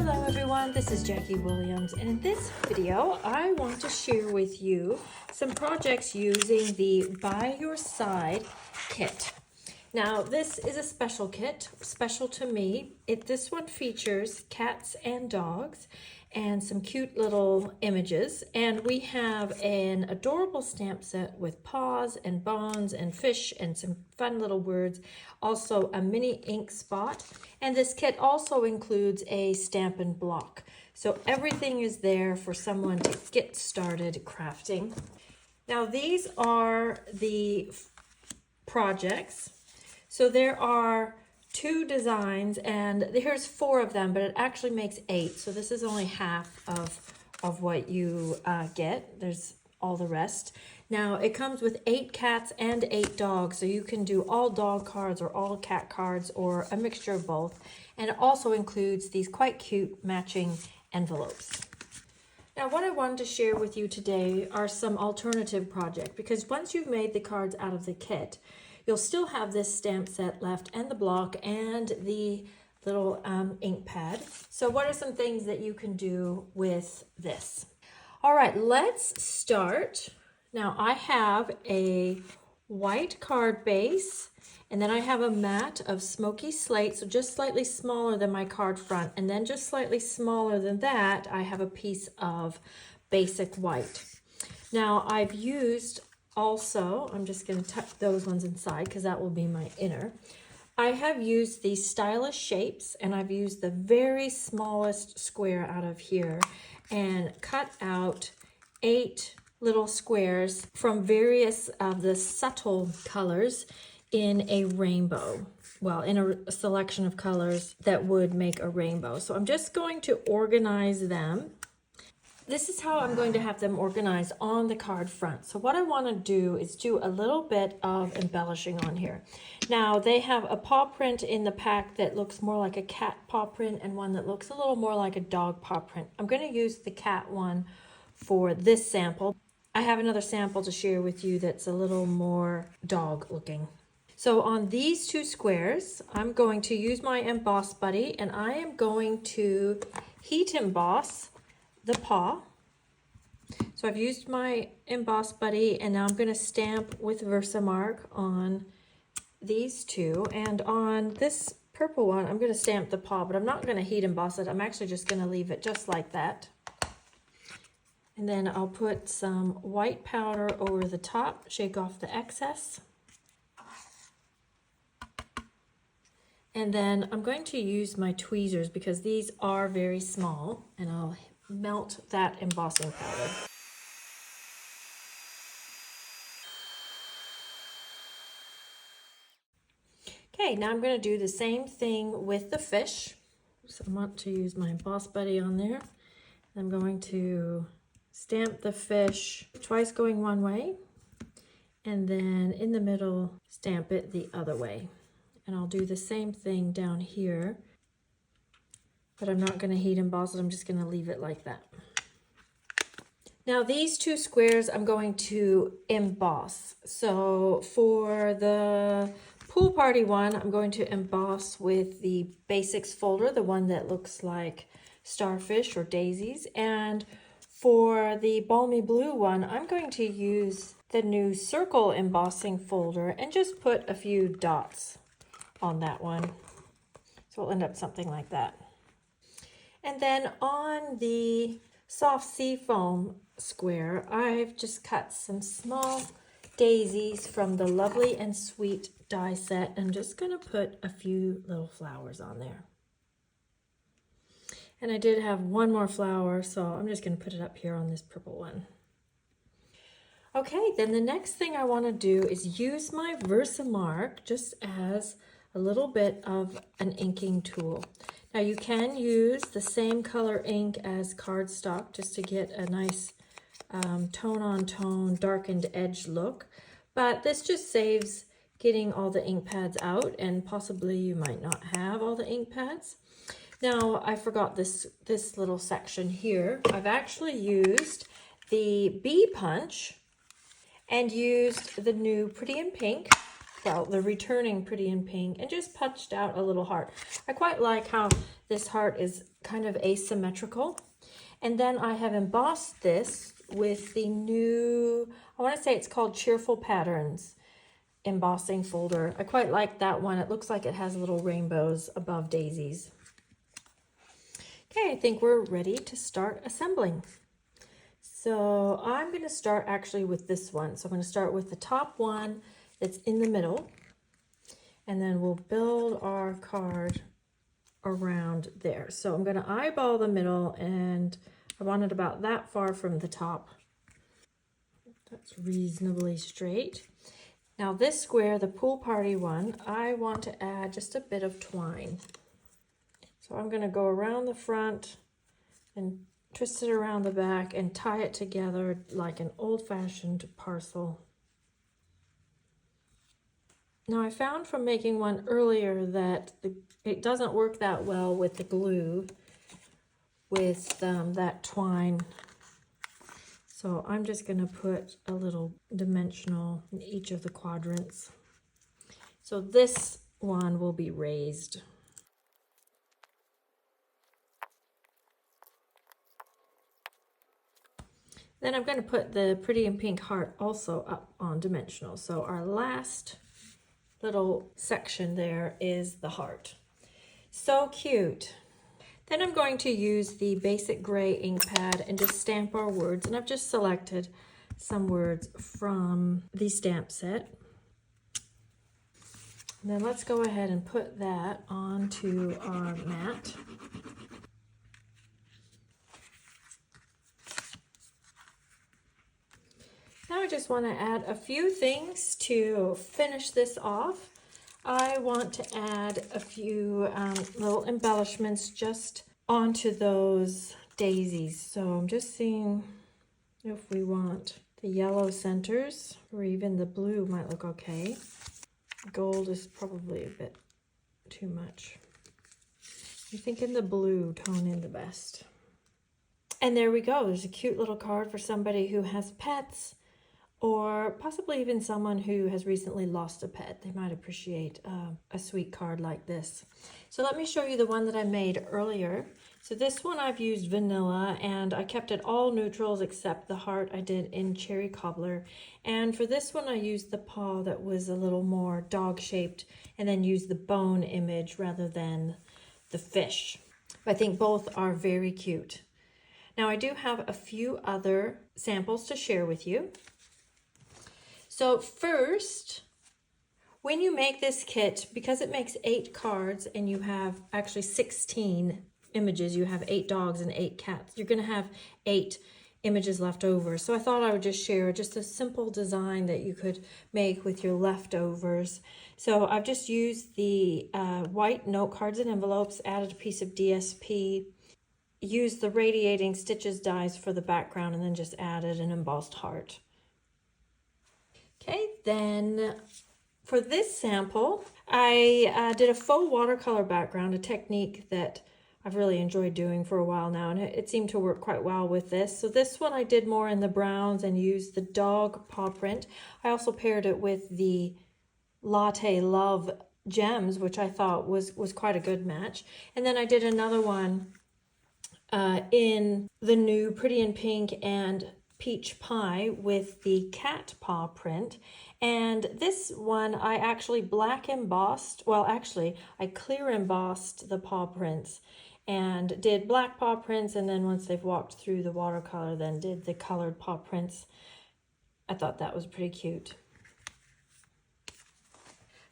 Hello everyone, this is Jackie Williams, and in this video I want to share with you some projects using the By Your Side kit. Now this is a special kit, special to me. This one features cats and dogs and some cute little images, and we have an adorable stamp set with paws and bones and fish and some fun little words, also a mini ink spot, and this kit also includes a Stampin' Block. So everything is there for someone to get started crafting. Now these are the projects. So there are 2 designs, and here's 4 of them, but it actually makes 8. So this is only half of what you get. There's all the rest. Now it comes with 8 cats and 8 dogs, so you can do all dog cards or all cat cards or a mixture of both. And it also includes these quite cute matching envelopes. Now what I wanted to share with you today are some alternative projects, because once you've made the cards out of the kit, you'll still have this stamp set left and the block and the little ink pad. So what are some things that you can do with this? All right, let's start. Now I have a white card base, and then I have a mat of smoky slate, so just slightly smaller than my card front, and then just slightly smaller than that, I have a piece of basic white. Now I've used also, I'm just going to tuck those ones inside because that will be my inner. I have used these stylish shapes, and I've used the very smallest square out of here and cut out 8 little squares from various of the subtle colors in a rainbow. Well, in a selection of colors that would make a rainbow. So I'm just going to organize them. This is how I'm going to have them organized on the card front. So what I want to do is do a little bit of embellishing on here. Now they have a paw print in the pack that looks more like a cat paw print and one that looks a little more like a dog paw print. I'm going to use the cat one for this sample. I have another sample to share with you that's a little more dog looking. So on these 2 squares, I'm going to use my Emboss Buddy, and I am going to heat emboss the paw. So I've used my Emboss Buddy, and now I'm going to stamp with Versamark on these 2, and on this purple one I'm going to stamp the paw, but I'm not going to heat emboss it. I'm actually just going to leave it just like that, and then I'll put some white powder over the top, shake off the excess, and then I'm going to use my tweezers because these are very small, and I'll melt that embossing powder. Okay, now I'm going to do the same thing with the fish. So I want to use my Emboss Buddy on there. I'm going to stamp the fish twice going one way, and then in the middle stamp it the other way. And I'll do the same thing down here, but I'm not going to heat emboss it. I'm just going to leave it like that. Now these 2 squares I'm going to emboss. So for the pool party one, I'm going to emboss with the basics folder, the one that looks like starfish or daisies. And for the balmy blue one, I'm going to use the new circle embossing folder and just put a few dots on that one. So it'll end up something like that. And then on the soft sea foam square, I've just cut some small daisies from the Lovely and Sweet die set. I'm just going to put a few little flowers on there. And I did have one more flower, so I'm just going to put it up here on this purple one. Okay, then the next thing I want to do is use my Versamark just as a little bit of an inking tool. Now you can use the same color ink as cardstock just to get a nice tone-on-tone darkened edge look, but this just saves getting all the ink pads out, and possibly you might not have all the ink pads. Now I forgot this little section here. I've actually used the bee punch and used the new Pretty in Pink well, they're returning Pretty in Pink, and just punched out a little heart. I quite like how this heart is kind of asymmetrical. And then I have embossed this with the new, I want to say it's called Cheerful Patterns embossing folder. I quite like that one. It looks like it has little rainbows above daisies. Okay, I think we're ready to start assembling. So I'm going to start actually with this one. So I'm going to start with the top one that's in the middle, and then we'll build our card around there. So I'm going to eyeball the middle, and I want it about that far from the top. That's reasonably straight. Now this square, the pool party one, I want to add just a bit of twine. So I'm going to go around the front and twist it around the back and tie it together like an old-fashioned parcel. Now I found from making one earlier that it doesn't work that well with the glue with that twine. So I'm just going to put a little dimensional in each of the quadrants. So this one will be raised. Then I'm going to put the Pretty in Pink heart also up on dimensional. So our last little section there is the heart. So cute. Then I'm going to use the basic gray ink pad and just stamp our words. And I've just selected some words from the stamp set. And then let's go ahead and put that onto our mat. Now I just want to add a few things to finish this off. I want to add a few little embellishments just onto those daisies. So I'm just seeing if we want the yellow centers, or even the blue might look okay. Gold is probably a bit too much. I'm thinking the blue tone in the best. And there we go. There's a cute little card for somebody who has pets, or possibly even someone who has recently lost a pet. They might appreciate a sweet card like this. So let me show you the one that I made earlier. So this one I've used vanilla, and I kept it all neutrals except the heart I did in cherry cobbler. And for this one I used the paw that was a little more dog-shaped, and then used the bone image rather than the fish. I think both are very cute. Now I do have a few other samples to share with you. So first, when you make this kit, because it makes 8 cards and you have actually 16 images, you have 8 dogs and 8 cats, you're going to have 8 images left over. So I thought I would just share just a simple design that you could make with your leftovers. So I've just used the white note cards and envelopes, added a piece of DSP, used the radiating stitches dies for the background, and then just added an embossed heart. Okay, then for this sample, I did a faux watercolor background, a technique that I've really enjoyed doing for a while now, and it seemed to work quite well with this. So this one I did more in the browns and used the dog paw print. I also paired it with the Latte Love gems, which I thought was quite a good match. And then I did another one in the new Pretty in Pink and Peach Pie with the cat paw print. And this one I actually black embossed, well actually I clear embossed the paw prints and did black paw prints, and then once they've walked through the watercolor then did the colored paw prints. I thought that was pretty cute.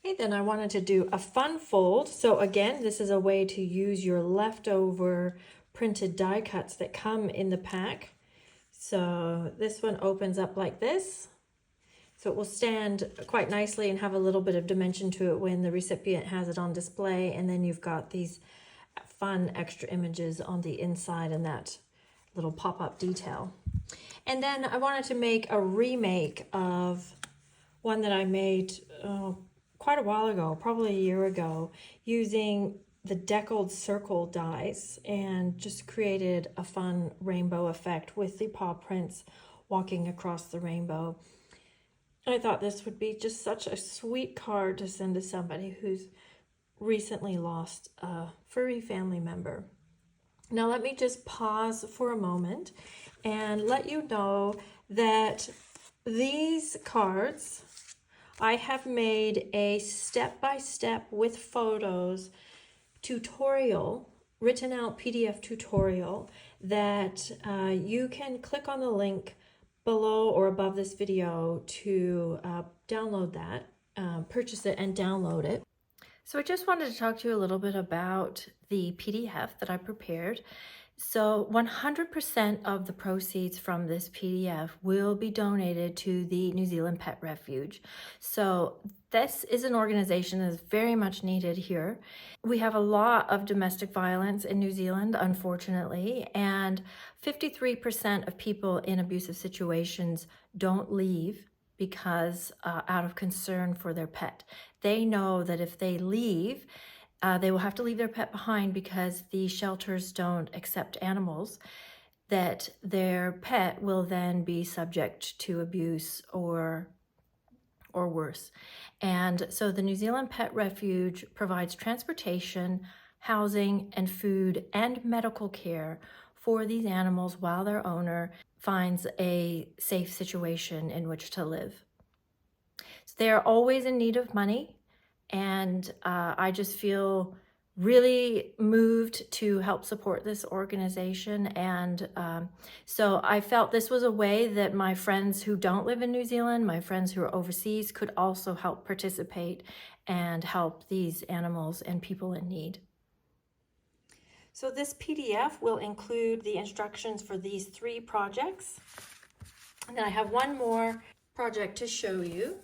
Okay, then I wanted to do a fun fold. So again, this is a way to use your leftover printed die cuts that come in the pack. So this one opens up like this. So it will stand quite nicely and have a little bit of dimension to it when the recipient has it on display. And then you've got these fun extra images on the inside and that little pop-up detail. And then I wanted to make a remake of one that I made quite a while ago, probably a year ago, using the deckled circle dies, and just created a fun rainbow effect with the paw prints walking across the rainbow. I thought this would be just such a sweet card to send to somebody who's recently lost a furry family member. Now let me just pause for a moment and let you know that these cards, I have made a step-by-step with photos tutorial, written out PDF tutorial that you can click on the link below or above this video to download that, purchase it and download it. So I just wanted to talk to you a little bit about the PDF that I prepared. So 100% of the proceeds from this PDF will be donated to the New Zealand Pet Refuge. So this is an organization that is very much needed here. We have a lot of domestic violence in New Zealand, unfortunately, and 53% of people in abusive situations don't leave because out of concern for their pet. They know that if they leave, they will have to leave their pet behind because the shelters don't accept animals, that their pet will then be subject to abuse or worse. And so the New Zealand Pet Refuge provides transportation, housing, and food and medical care for these animals while their owner finds a safe situation in which to live. So they are always in need of money, and I just feel really moved to help support this organization. And so I felt this was a way that my friends who don't live in New Zealand, my friends who are overseas, could also help participate and help these animals and people in need. So this PDF will include the instructions for these 3 projects. And then I have one more project to show you.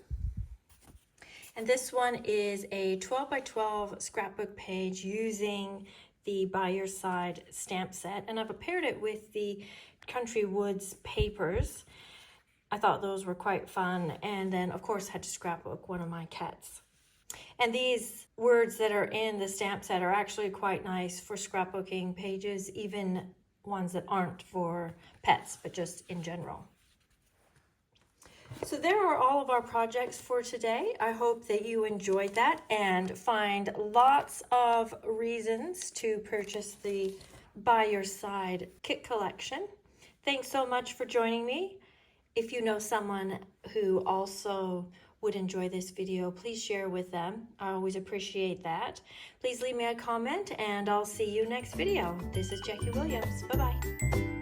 And this one is a 12 by 12 scrapbook page using the By Your Side stamp set. And I've paired it with the Country Woods papers. I thought those were quite fun. And then, of course, had to scrapbook one of my cats. And these words that are in the stamp set are actually quite nice for scrapbooking pages, even ones that aren't for pets, but just in general. So there are all of our projects for today. I hope that you enjoyed that and find lots of reasons to purchase the By Your Side kit collection. Thanks so much for joining me. If you know someone who also would enjoy this video, please share with them. I always appreciate that. Please leave me a comment and I'll see you next video. This is Jackie Williams. Bye-bye.